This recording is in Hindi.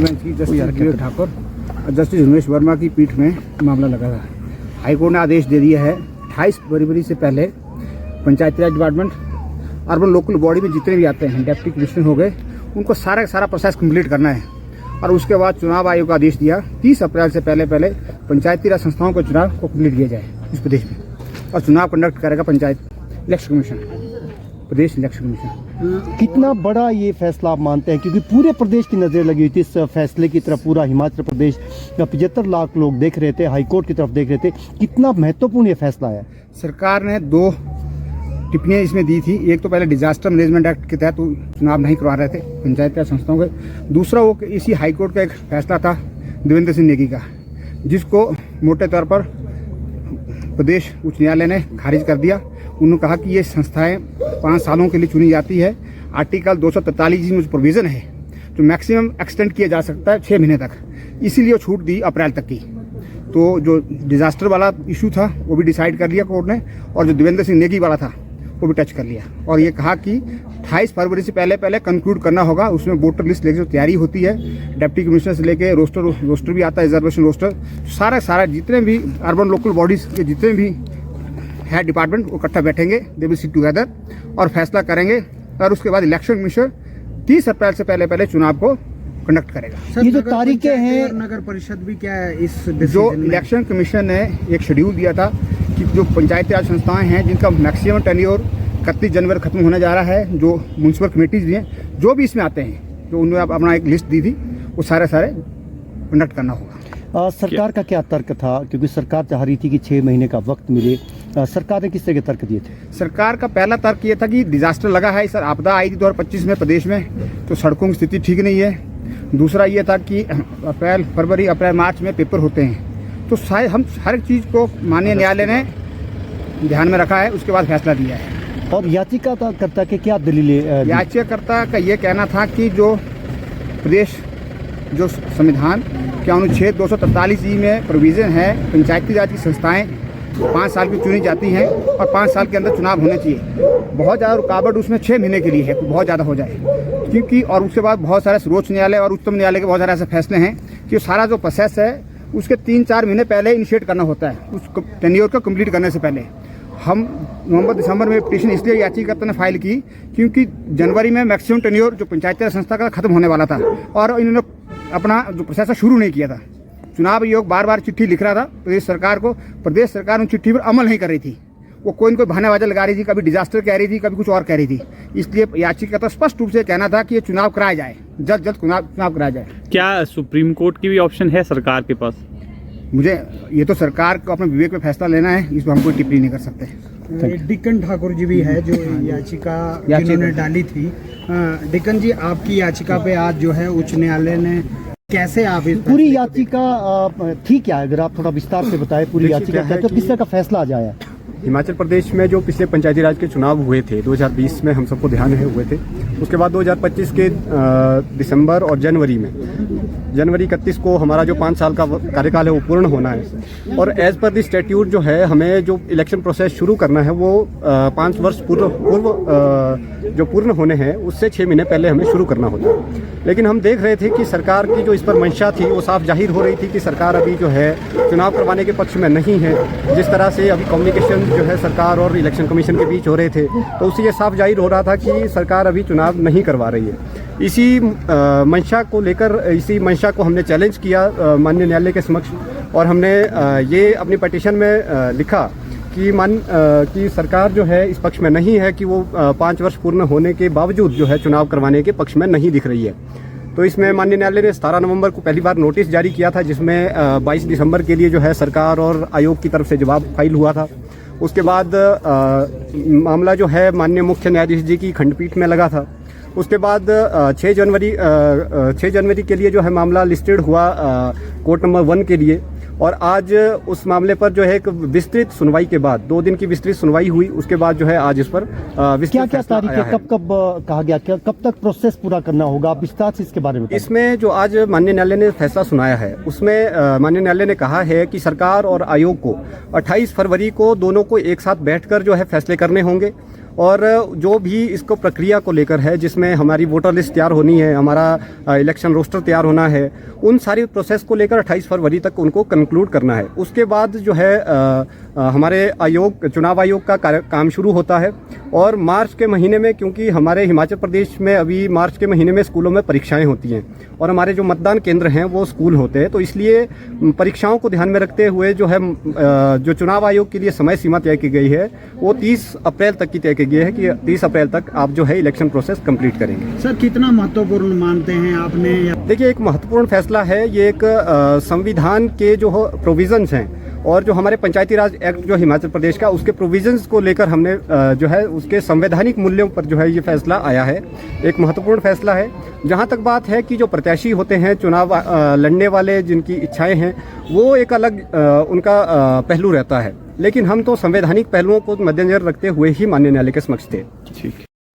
बेंच की जस्टिस ठाकुर और जस्टिस उमेश वर्मा की पीठ में मामला लगा था। हाईकोर्ट ने आदेश दे दिया है 28 फरवरी से पहले पंचायती राज डिपार्टमेंट, अर्बन लोकल बॉडी में जितने भी आते हैं डिप्टी कमिश्नर हो गए, उनको सारा प्रोसेस कंप्लीट करना है। और उसके बाद चुनाव आयोग का आदेश दिया 30 अप्रैल से पहले पंचायती राज संस्थाओं के चुनाव को कंप्लीट किया जाए इस प्रदेश में। और चुनाव कंडक्ट करेगा पंचायत इलेक्शन कमीशन, प्रदेश इलेक्शन कमीशन। कितना बड़ा ये फैसला आप मानते हैं, क्योंकि पूरे प्रदेश की नजर लगी हुई थी इस फैसले की तरफ, पूरा हिमाचल प्रदेश 75 लाख लोग देख रहे थे, हाईकोर्ट की तरफ देख रहे थे, कितना महत्वपूर्ण ये फैसला है? सरकार ने 2 टिप्पणियां इसमें दी थी। एक तो पहले डिजास्टर मैनेजमेंट एक्ट के तहत चुनाव नहीं करवा रहे थे पंचायती राज संस्थाओं के। दूसरा वो इसी हाईकोर्ट का एक फैसला था देवेंद्र सिंह नेगी का, जिसको मोटे तौर पर प्रदेश उच्च न्यायालय ने खारिज कर दिया। उन्होंने कहा कि ये संस्थाएं 5 सालों के लिए चुनी जाती है। आर्टिकल 243 में जो प्रोविजन है जो मैक्सिमम एक्सटेंड किया जा सकता है 6 महीने तक, इसीलिए वो छूट दी अप्रैल तक की। तो जो डिजास्टर वाला इशू था वो भी डिसाइड कर लिया कोर्ट ने, और जो देवेंद्र सिंह नेगी वाला था वो भी टच कर लिया। और ये कहा कि 28 फरवरी से पहले कंक्लूड करना होगा। उसमें वोटर लिस्ट लेकर जो तैयारी होती है, डिप्टी कमिश्नर से लेके रोस्टर भी आता है, रिजर्वेशन रोस्टर, सारा जितने भी अर्बन लोकल बॉडीज के जितने भी है डिपार्टमेंट वो इकट्ठा बैठेंगे, दे विल सिट टुगेदर और फैसला करेंगे। और उसके बाद इलेक्शन कमीशन 30 अप्रैल से पहले चुनाव को कंडक्ट करेगा। ये जो तारीखें हैं, नगर परिषद भी क्या है इस जो इलेक्शन कमीशन ने एक शेड्यूल दिया था कि जो पंचायती राज संस्थाएं हैं जिनका मैक्सिमम टेन्योर 31 जनवरी खत्म होने जा रहा है, जो म्यूनसिपल कमेटीज भी हैं, जो भी इसमें आते हैं, जो उन्होंने अपना एक लिस्ट दी थी, वो सारे कंडक्ट करना होगा। सरकार का क्या तर्क था, क्योंकि सरकार चाह रही थी कि 6 महीने का वक्त मिले, सरकार ने किस तरह के तर्क दिए थे? सरकार का पहला तर्क ये था कि डिजास्टर लगा है, सर आपदा आई थी 2025 में प्रदेश में, तो सड़कों की स्थिति ठीक नहीं है। दूसरा ये था कि फरवरी अप्रैल मार्च में पेपर होते हैं, तो शायद हम हर एक चीज़ को माननीय न्यायालय ने ध्यान में रखा है, उसके बाद फैसला दिया है। और याचिकाकर्ता के क्या दलीलें? याचिकाकर्ता का ये कहना था कि जो प्रदेश जो संविधान के अनुच्छेद 243 में प्रोविज़न है, पंचायती राज की संस्थाएं 5 साल की चुनी जाती हैं और 5 साल के अंदर चुनाव होने चाहिए। बहुत ज़्यादा रुकावट उसमें 6 महीने के लिए है, बहुत ज़्यादा हो जाए, क्योंकि और उसके बाद बहुत सारे सर्वोच्च न्यायालय और उच्चतम न्यायालय के बहुत सारे ऐसे फैसले हैं कि सारा जो प्रोसेस है उसके 3-4 महीने पहले इनिशिएट करना होता है, उस टेन्योर को कंप्लीट करने से पहले। हम नवंबर-दिसंबर में पिटीशन इसलिए याचिकाकर्ता ने फाइल की क्योंकि जनवरी में मैक्सिमम टेन्योर जो पंचायती राज संस्था का खत्म होने वाला था, और इन्होंने अपना जो प्रोसेस शुरू नहीं किया था। चुनाव आयोग बार चिट्ठी लिख रहा था प्रदेश सरकार को, प्रदेश सरकार उन चिट्ठी पर अमल नहीं कर रही थी। वो कोई न कोई बहानेबाजी लगा रही थी, कभी डिजास्टर कह रही थी, कभी कुछ और कह रही थी। इसलिए याचिकाकर्ता स्पष्ट रूप से कहना था कि ये चुनाव कराया जाए, जल्द चुनाव कराया जाए। क्या सुप्रीम कोर्ट की भी ऑप्शन है सरकार के पास? मुझे ये तो सरकार को अपने विवेक में फैसला लेना है, इस पर हम कोई टिप्पणी नहीं कर सकते। डिकन ठाकुर जी भी है जो याचिका जिन्होंने डाली थी। डिकन जी, आपकी याचिका पे आज जो है उच्च न्यायालय ने कैसे आप इस पूरी याचिका थी क्या, अगर आप थोड़ा विस्तार से बताएं पूरी याचिका क्या, तो किस तरह का फैसला आज आया? हिमाचल प्रदेश में जो पिछले पंचायती राज के चुनाव हुए थे 2020 में, हम सबको ध्यान है हुए थे। उसके बाद 2025 के दिसंबर और जनवरी 31 को हमारा जो 5 साल का कार्यकाल है वो पूर्ण होना है। और एज पर द स्टैट्यूट जो है, हमें जो इलेक्शन प्रोसेस शुरू करना है वो 5 वर्ष पूर्व जो पूर्ण होने हैं उससे 6 महीने पहले हमें शुरू करना होता है। लेकिन हम देख रहे थे कि सरकार की जो इस पर मंशा थी वो साफ जाहिर हो रही थी कि सरकार अभी जो है चुनाव करवाने के पक्ष में नहीं है। जिस तरह से अभी कम्युनिकेशन जो है सरकार और इलेक्शन कमीशन के बीच हो रहे थे, तो उससे ये साफ जाहिर हो रहा था कि सरकार अभी चुनाव नहीं करवा रही है। इसी मंशा को लेकर, इसी मंशा को हमने चैलेंज किया माननीय न्यायालय के समक्ष, और हमने ये अपनी पटिशन में लिखा कि सरकार जो है इस पक्ष में नहीं है, कि वो 5 वर्ष पूर्ण होने के बावजूद जो है चुनाव करवाने के पक्ष में नहीं दिख रही है। तो इसमें माननीय न्यायालय ने 17 नवंबर को पहली बार नोटिस जारी किया था, जिसमें 22 दिसंबर के लिए जो है सरकार और आयोग की तरफ से जवाब फाइल हुआ था। उसके बाद मामला जो है माननीय मुख्य न्यायाधीश जी की खंडपीठ में लगा था। उसके बाद 6 जनवरी के लिए जो है मामला लिस्टेड हुआ कोर्ट नंबर 1 के लिए, और आज उस मामले पर जो है एक विस्तृत सुनवाई के बाद 2 दिन की विस्तृत सुनवाई हुई। उसके बाद जो है आज इस पर क्या तारीख है, कब कहा गया, कब तक प्रोसेस पूरा करना होगा, आप विस्तार से इसके बारे में? इसमें जो आज माननीय न्यायालय ने फैसला सुनाया है उसमें माननीय न्यायालय ने कहा है कि सरकार और आयोग को 28 फरवरी को दोनों को एक साथ बैठकर जो है फैसले करने होंगे, और जो भी इसको प्रक्रिया को लेकर है, जिसमें हमारी वोटर लिस्ट तैयार होनी है, हमारा इलेक्शन रोस्टर तैयार होना है, उन सारी प्रोसेस को लेकर 28 फरवरी तक उनको कंक्लूड करना है। उसके बाद जो है हमारे चुनाव आयोग का काम शुरू होता है। और मार्च के महीने में, क्योंकि हमारे हिमाचल प्रदेश में अभी मार्च के महीने में स्कूलों में परीक्षाएं होती हैं और हमारे जो मतदान केंद्र हैं वो स्कूल होते हैं, तो इसलिए परीक्षाओं को ध्यान में रखते हुए जो है जो चुनाव आयोग के लिए समय सीमा तय की गई है वो 30 अप्रैल तक की तय की गई है कि 30 अप्रैल तक आप जो है इलेक्शन प्रोसेस कंप्लीट करेंगे। सर कितना महत्वपूर्ण मानते हैं आपने? देखिए, एक महत्वपूर्ण फैसला है ये। एक संविधान के जो प्रोविजंस हैं और जो हमारे पंचायती राज एक्ट जो हिमाचल प्रदेश का, उसके प्रोविजंस को लेकर हमने जो है उसके संवैधानिक मूल्यों पर जो है ये फैसला आया है। एक महत्वपूर्ण फैसला है। जहाँ तक बात है कि जो प्रत्याशी होते हैं, चुनाव लड़ने वाले जिनकी इच्छाएं हैं, वो एक अलग उनका पहलू रहता है, लेकिन हम तो संवैधानिक पहलुओं को मद्देनजर रखते हुए ही माननीय न्यायालय के समक्ष थे। ठीक।